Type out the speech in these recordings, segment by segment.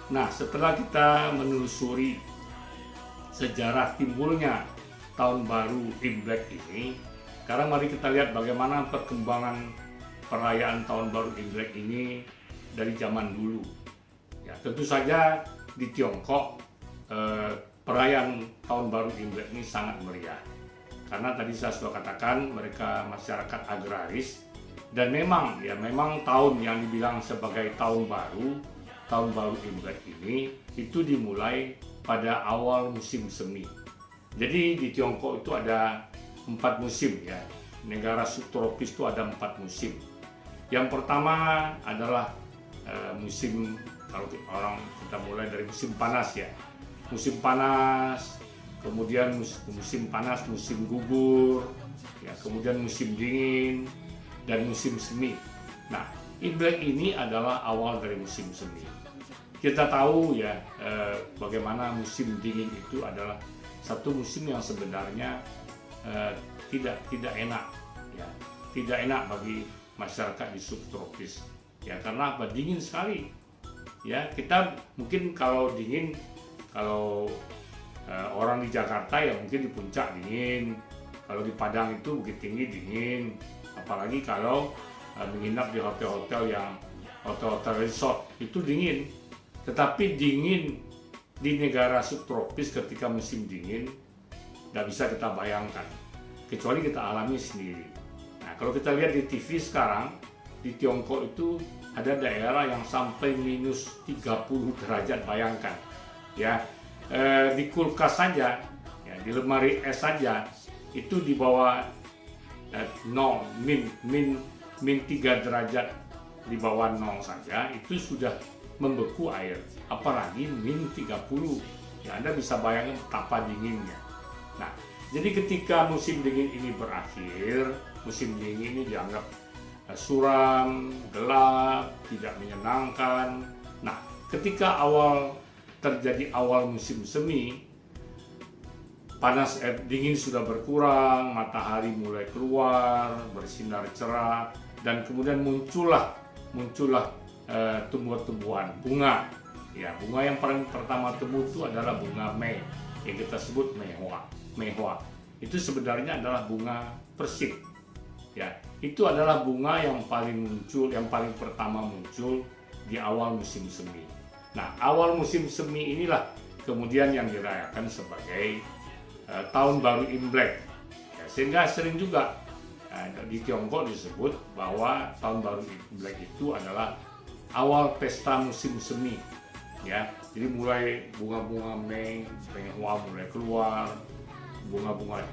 Nah, setelah kita menelusuri sejarah timbulnya tahun baru Imlek ini, sekarang mari kita lihat bagaimana perkembangan perayaan tahun baru Imlek ini dari zaman dulu. Ya, tentu saja di Tiongkok perayaan tahun baru Imlek ini sangat meriah. Karena tadi saya sudah katakan mereka masyarakat agraris dan memang tahun yang dibilang sebagai tahun baru Imlek ini itu dimulai pada awal musim semi. Jadi di Tiongkok itu ada 4 musim ya. Negara subtropis itu ada 4 musim. Yang pertama adalah musim, kalau orang kita mulai dari musim panas ya. Musim panas, kemudian musim panas, musim gugur, ya, kemudian musim dingin dan musim semi. Nah, Imlek ini adalah awal dari musim semi. Kita tahu ya bagaimana musim dingin itu adalah satu musim yang sebenarnya tidak enak, ya, tidak enak bagi masyarakat di subtropis, ya, karena apa? Dingin sekali, ya. Kita mungkin kalau dingin, kalau orang di Jakarta ya mungkin di puncak dingin, kalau di Padang itu Bukit Tinggi dingin, apalagi kalau menginap di hotel-hotel resort itu dingin. Tetapi dingin di negara subtropis ketika musim dingin nggak bisa kita bayangkan, kecuali kita alami sendiri. Nah, kalau kita lihat di TV sekarang, di Tiongkok itu ada daerah yang sampai minus 30 derajat, bayangkan. Ya, di kulkas saja, ya, di lemari es saja, itu di bawah min 3 derajat, di bawah 0 saja, itu sudah membeku air, apalagi min 30. Ya, Anda bisa bayangkan betapa dinginnya. Nah, jadi ketika musim dingin ini berakhir, musim dingin ini dianggap suram, gelap, tidak menyenangkan. Nah, ketika terjadi awal musim semi, panas dingin sudah berkurang, matahari mulai keluar, bersinar cerah, dan kemudian muncullah tumbuh-tumbuhan bunga. Ya, bunga yang paling pertama tumbuh itu adalah bunga Mei, yang kita sebut mehua. Itu sebenarnya adalah bunga persik. Ya, itu adalah bunga yang paling pertama muncul di awal musim semi. Nah, awal musim semi inilah kemudian yang dirayakan sebagai tahun baru Imlek. Ya, sehingga sering juga di Tiongkok disebut bahwa tahun baru Imlek itu adalah awal pesta musim semi, ya. Jadi mulai bunga-bunga mehua mulai keluar, bunga-bunga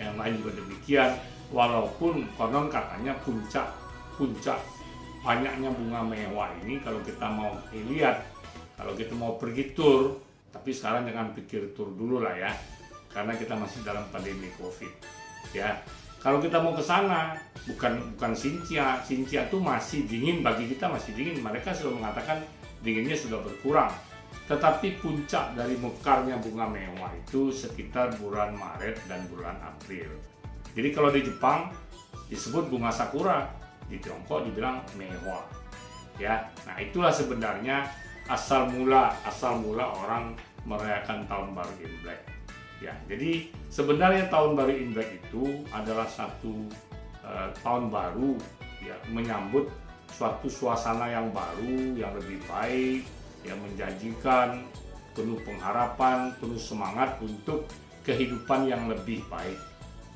yang lain juga demikian. Walaupun konon katanya puncak banyaknya bunga mehua ini kalau kita mau lihat, kalau kita mau pergi tur, tapi sekarang jangan pikir tur dulu lah ya, karena kita masih dalam pandemi COVID, ya. Kalau kita mau ke sana, bukan Xinjia itu masih dingin, bagi kita masih dingin. Mereka sudah mengatakan dinginnya sudah berkurang. Tetapi puncak dari mekarnya bunga mehua itu sekitar bulan Maret dan bulan April. Jadi kalau di Jepang disebut bunga sakura, di Tiongkok dibilang mehua. Ya, nah itulah sebenarnya asal mula orang merayakan tahun baru Imlek. Ya, jadi sebenarnya tahun baru Imlek itu adalah satu tahun baru, ya, menyambut suatu suasana yang baru, yang lebih baik, yang menjanjikan, penuh pengharapan, penuh semangat untuk kehidupan yang lebih baik.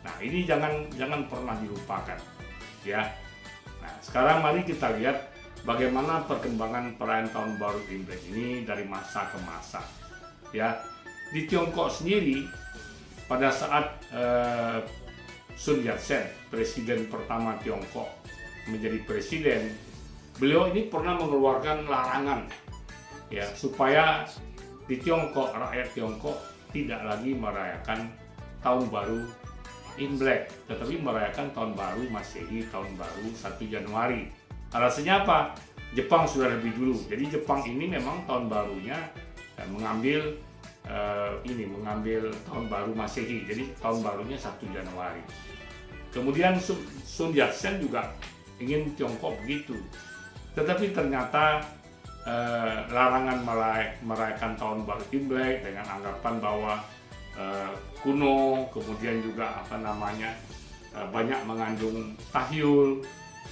Nah, ini jangan pernah dilupakan, ya. Nah, sekarang mari kita lihat bagaimana perkembangan perayaan tahun baru Imlek ini dari masa ke masa, ya. Di Tiongkok sendiri, pada saat Sun Yat-sen, presiden pertama Tiongkok, menjadi presiden, beliau ini pernah mengeluarkan larangan, ya, supaya di Tiongkok, rakyat Tiongkok tidak lagi merayakan tahun baru Imlek, tetapi merayakan tahun baru Masehi, tahun baru 1 Januari. Alasannya apa? Jepang sudah lebih dulu. Jadi Jepang ini memang tahun barunya mengambil tahun baru Masehi, jadi tahun barunya 1 Januari. Kemudian Sun Yat-sen juga ingin Tiongkok begitu, tetapi ternyata larangan merayakan tahun baru Imlek dengan anggapan bahwa kuno, kemudian juga banyak mengandung tahyul.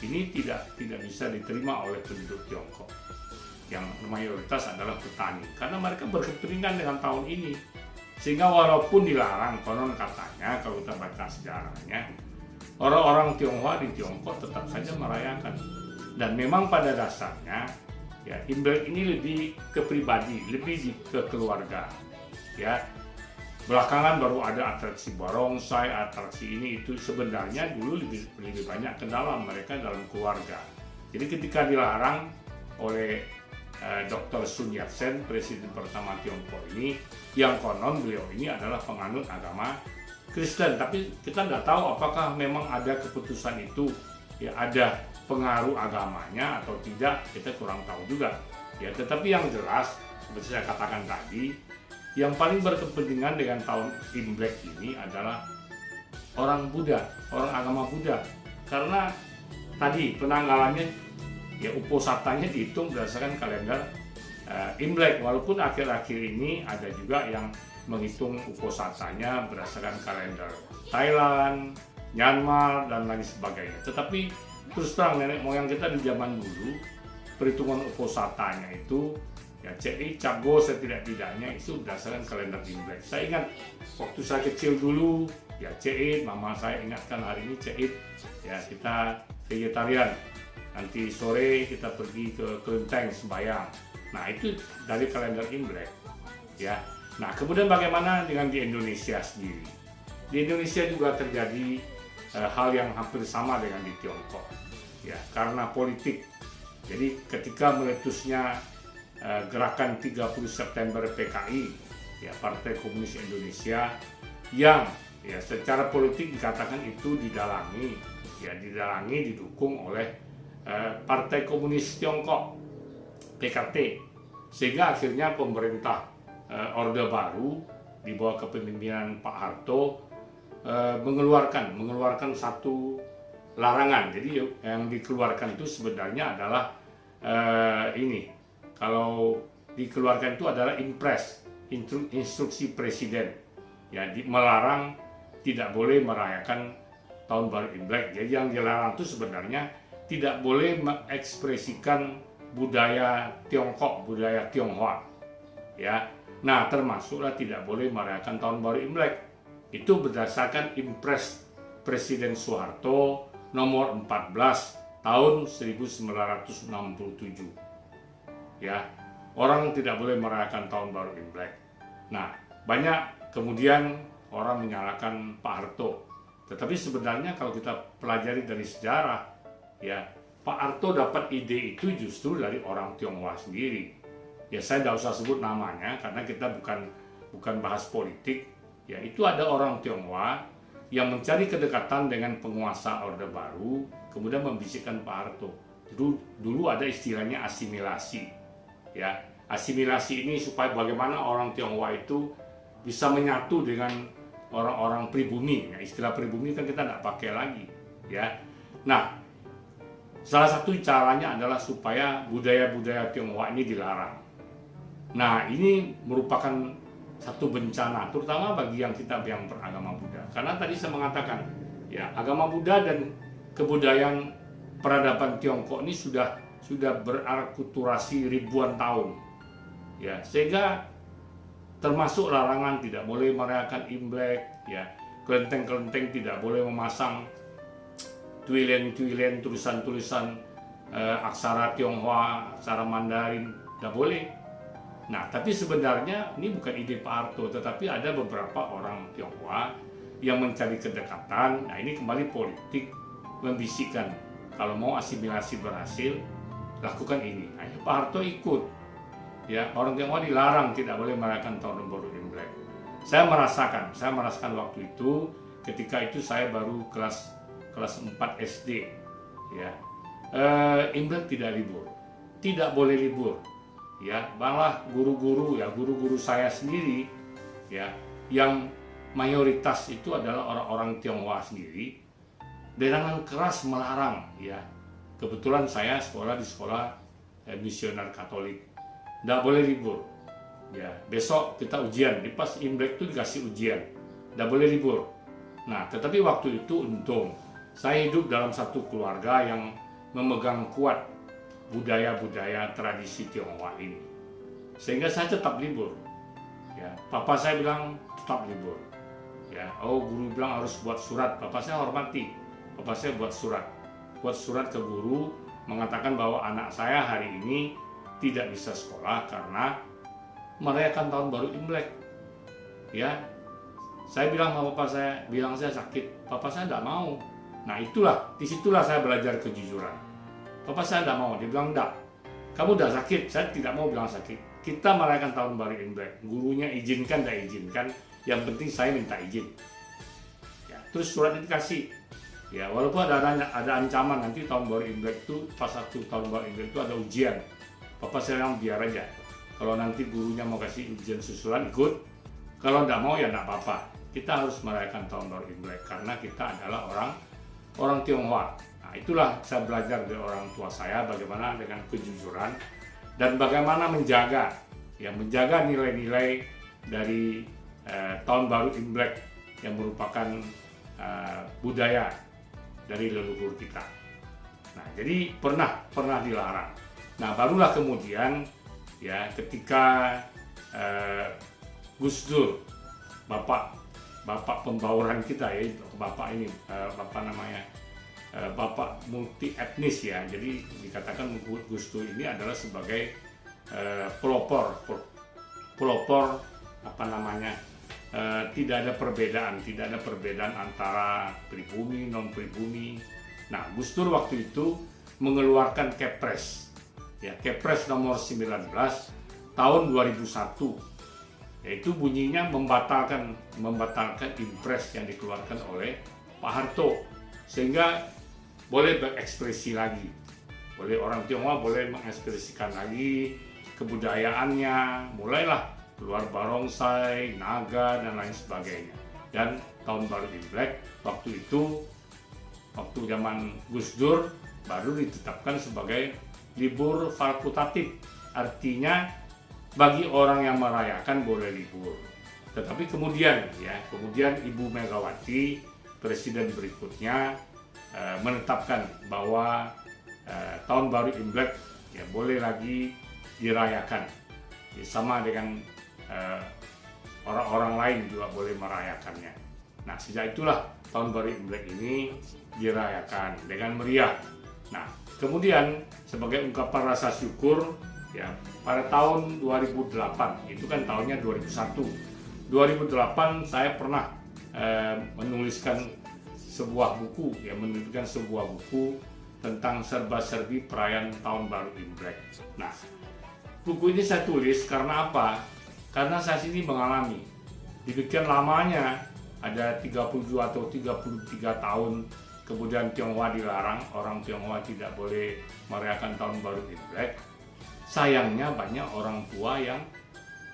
Ini tidak bisa diterima oleh penduduk Tiongkok yang mayoritas adalah petani, karena mereka berkepentingan dengan tahun ini. Sehingga walaupun dilarang, konon katanya kalau kita baca sejarahnya, orang-orang Tionghoa di Tiongkok tetap saja merayakan. Dan memang pada dasarnya ya Imlek ini lebih ke pribadi, lebih ke keluarga. Ya, belakangan baru ada atraksi barongsai, atraksi ini itu, sebenarnya dulu lebih banyak ke dalam, mereka dalam keluarga. Jadi ketika dilarang oleh Dr. Sun Yat-sen, presiden pertama Tiongkok ini, yang konon beliau ini adalah penganut agama Kristen, tapi kita nggak tahu apakah memang ada keputusan itu, ya ada pengaruh agamanya atau tidak, kita kurang tahu juga. Ya, tetapi yang jelas, seperti saya katakan tadi, yang paling berkepentingan dengan tahun Imlek ini adalah orang Buddha, orang agama Buddha, karena tadi penanggalannya, ya uposatanya dihitung berdasarkan kalender Imlek, walaupun akhir-akhir ini ada juga yang menghitung uposatanya berdasarkan kalender Thailand, Myanmar, dan lain sebagainya. Tetapi terus terang nenek moyang kita di zaman dulu, perhitungan uposatanya itu ya Cap Go setidak-tidaknya itu berdasarkan kalender Imlek. Saya ingat waktu saya kecil dulu, ya mama saya ingatkan hari ini ya kita vegetarian. Nanti sore kita pergi ke kelenteng sembahyang. Nah itu dari kalender Imlek. Ya. Nah kemudian bagaimana dengan di Indonesia sendiri? Di Indonesia juga terjadi hal yang hampir sama dengan di Tiongkok. Ya, karena politik. Jadi ketika meletusnya gerakan 30 September PKI, ya Partai Komunis Indonesia, yang ya secara politik dikatakan itu didalangi didukung oleh Partai Komunis Tiongkok PKT, sehingga akhirnya pemerintah Orde Baru di bawah kepemimpinan Pak Harto mengeluarkan satu larangan. Jadi yang dikeluarkan itu sebenarnya adalah kalau dikeluarkan itu adalah impres, instruksi presiden, ya melarang tidak boleh merayakan tahun baru Imlek. Jadi yang dilarang itu sebenarnya tidak boleh mengekspresikan budaya Tiongkok, budaya Tionghoa, ya. Nah termasuklah tidak boleh merayakan tahun baru Imlek. Itu berdasarkan impres Presiden Soeharto nomor 14 tahun 1967. Ya, orang tidak boleh merayakan tahun baru Imlek. Nah, banyak kemudian orang menyalahkan Pak Harto. Tetapi sebenarnya kalau kita pelajari dari sejarah, ya Pak Harto dapat ide itu justru dari orang Tionghoa sendiri. Ya saya tidak usah sebut namanya karena kita bukan bahas politik. Ya itu ada orang Tionghoa yang mencari kedekatan dengan penguasa Orde Baru, kemudian membisikkan Pak Harto. Dulu ada istilahnya asimilasi. Ya, asimilasi ini supaya bagaimana orang Tionghoa itu bisa menyatu dengan orang-orang pribumi. Ya, istilah pribumi kan kita tidak pakai lagi. Ya, nah salah satu caranya adalah supaya budaya-budaya Tionghoa ini dilarang. Nah ini merupakan satu bencana, terutama bagi yang beragama Buddha. Karena tadi saya mengatakan, ya agama Buddha dan kebudayaan peradaban Tiongkok ini sudah berakulturasi ribuan tahun, ya sehingga termasuk larangan tidak boleh merayakan Imlek, ya kelenteng-kelenteng tidak boleh memasang tulilen-tulilen tulisan-tulisan aksara Tionghoa, aksara Mandarin, tidak boleh. Nah, tapi sebenarnya ini bukan ide Pak Harto, tetapi ada beberapa orang Tionghoa yang mencari kedekatan. Nah, ini kembali politik membisikkan kalau mau asimilasi berhasil, lakukan ini. Nah, Pak Harto ikut. Ya, orang Tionghoa dilarang tidak boleh merayakan tahun baru Imlek. Saya merasakan waktu itu, ketika itu saya baru kelas 4 SD. Ya, Imlek tidak libur, tidak boleh libur. Ya, malah guru-guru saya sendiri, ya, yang mayoritas itu adalah orang-orang Tionghoa sendiri, dengan keras melarang. Ya, kebetulan saya sekolah di sekolah misioner Katolik. Nggak boleh libur. Ya, besok kita ujian, di pas Imlek itu dikasih ujian, nggak boleh libur. Nah, tetapi waktu itu untung saya hidup dalam satu keluarga yang memegang kuat budaya-budaya tradisi Tionghoa ini, sehingga saya tetap libur. Ya, papa saya bilang tetap libur. Ya, oh guru bilang harus buat surat, papa saya hormati. Papa saya buat surat ke guru mengatakan bahwa anak saya hari ini tidak bisa sekolah karena merayakan tahun baru Imlek. Ya, saya bilang sama papa saya, bilang saya sakit, papa saya tidak mau. Nah disitulah saya belajar kejujuran. Papa saya tidak mau, dia bilang enggak, kamu udah sakit, saya tidak mau bilang sakit. Kita merayakan tahun baru Imlek, gurunya izinkan tidak izinkan, yang penting saya minta izin. Ya, terus surat itu dikasih. Ya, walaupun ada ancaman nanti tahun baru Imlek itu, pas satu tahun baru Imlek itu ada ujian. Papa saya bilang biar aja. Kalau nanti gurunya mau kasih ujian susulan ikut, kalau tidak mau ya tidak apa-apa. Kita harus merayakan tahun baru Imlek karena kita adalah orang Tionghoa. Nah, itulah saya belajar dari orang tua saya bagaimana dengan kejujuran dan bagaimana menjaga nilai-nilai dari tahun baru Imlek yang merupakan budaya dari leluhur kita. Nah, jadi pernah dilarang. Nah, barulah kemudian ya ketika Gus Dur, bapak pembauran kita ya, bapak multi etnis ya. Jadi dikatakan Gus Dur ini adalah sebagai pelopor tidak ada perbedaan antara pribumi non pribumi. Nah, Gus Dur waktu itu mengeluarkan Kepres nomor 19 tahun 2001, yaitu bunyinya membatalkan impres yang dikeluarkan oleh Pak Harto, sehingga boleh berekspresi lagi, orang Tionghoa boleh mengekspresikan lagi kebudayaannya, mulailah keluar barongsai, naga dan lain sebagainya. Dan tahun baru Imlek waktu zaman Gus Dur baru ditetapkan sebagai libur fakultatif, artinya bagi orang yang merayakan boleh libur. Tetapi kemudian Ibu Megawati, presiden berikutnya, menetapkan bahwa tahun baru Imlek ya boleh lagi dirayakan, ya, sama dengan orang-orang lain juga boleh merayakannya. Nah, sejak itulah tahun baru Imlek ini dirayakan dengan meriah. Nah, kemudian sebagai ungkapan rasa syukur ya, pada tahun 2008, itu kan tahunnya 2008 saya pernah menuliskan sebuah buku tentang serba-serbi perayaan tahun baru Imlek. Nah, buku ini saya tulis karena apa? Karena saya sini mengalami demikian lamanya, ada 37 atau 33 tahun kemudian Tionghoa dilarang, orang Tionghoa tidak boleh merayakan tahun baru Imlek. Sayangnya banyak orang tua yang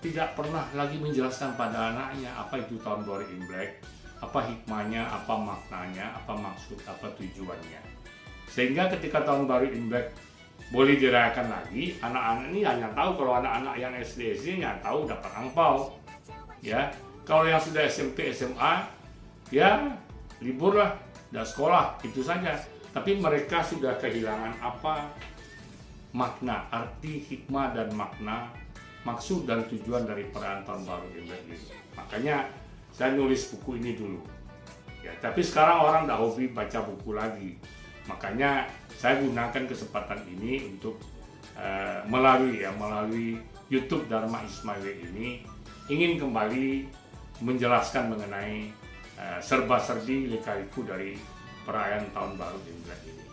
tidak pernah lagi menjelaskan pada anaknya apa itu tahun baru Imlek, apa hikmahnya, apa maknanya, apa maksud, apa tujuannya. Sehingga ketika tahun baru Imlek boleh dirayakan lagi, anak-anak ini hanya tahu, kalau anak-anak yang SD hanya tahu dapat angpau. Ya, kalau yang sudah SMP, SMA, ya liburlah, dan sekolah, itu saja. Tapi mereka sudah kehilangan apa makna, arti, hikmah dan makna, maksud dan tujuan dari perayaan tahun baru Imlek ini. Makanya saya nulis buku ini dulu. Ya, tapi sekarang orang tidak hobi baca buku lagi. Makanya saya gunakan kesempatan ini untuk melalui YouTube Dharma Ismail ini ingin kembali menjelaskan mengenai serba-serbi lika-liku dari perayaan tahun baru Imlek ini.